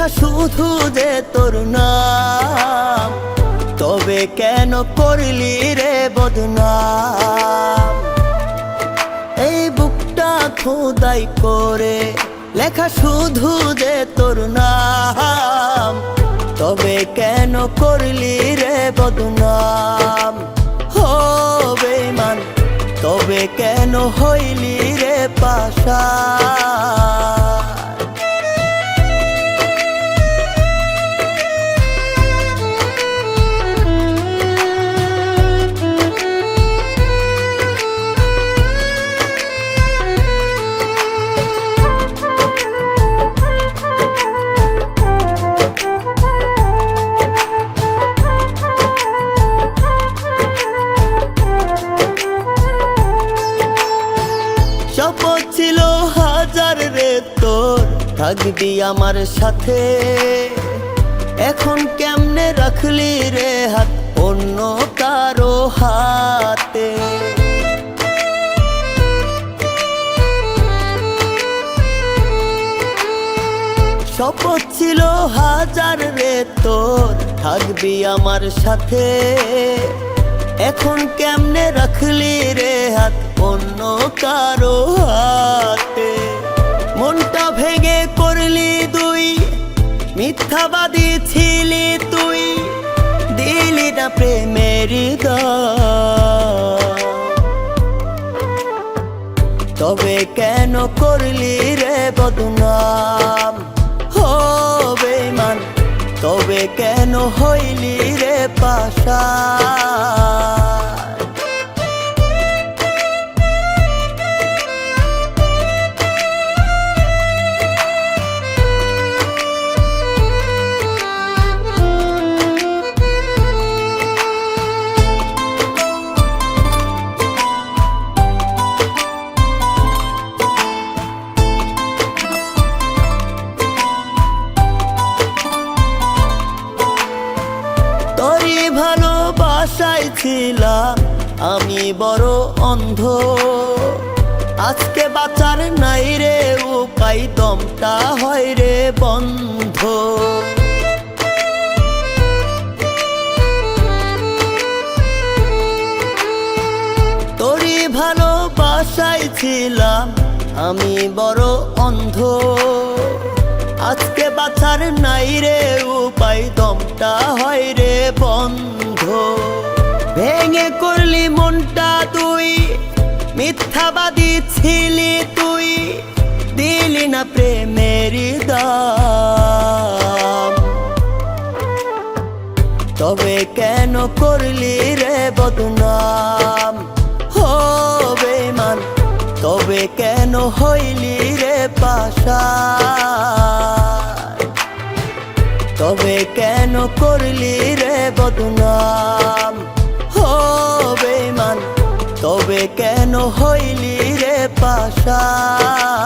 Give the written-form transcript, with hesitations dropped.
লেখা শুধু যে তোর নাম, তবে কেন করলি রে বদনাম? এই বুকটা খোদাই করে লেখা শুধু যে তোর নাম, তবে কেন করলি রে বদনাম? ও বেঈমান, তবে কেন হইলি রে পাশান? শপথ ছিল হাজার রে তোর, থাকবি আমার সাথে। এখন কেমনে রাখলি রে হাত অন্য কারো হাতে? শপথ ছিল হাজার রে তোর, থাকবি আমার সাথে। এখন কেমনে রাখলি রে হাত অন্য কারো হাতে? মনটা ভেঙে করলি দুই, মিথ্যাবাদী ছিলি তুই, দিলি না প্রেমের দাম। তবে কেন করলি রে বদনাম? ও বেঈমান, তবে কেন হইলি রে পাশান? তোরই ভালোবাসায় ছিলাম আমি বড় অন্ধ, আজকে বাঁচার নাই রে উপায়, দমটা হয় রে বন্ধ। তোরই ভালোবাসায় ছিলাম আমি বড় অন্ধ, আজকে বাঁচার নাই রে উপায়, দমটা হয় রে বন্ধ। ভেঙে করলি মনটা তুই, মিথ্যাবাদী ছিলি তুই, দিলি না প্রেমের দাম। তবে কেন করলি রে বদনাম? ও বেঈমান, তবে কেন হইলি রে পাশান? তবে কেন করলি রে বদনাম? ও বেঈমান, তবে কেন হইলি রে পাশান?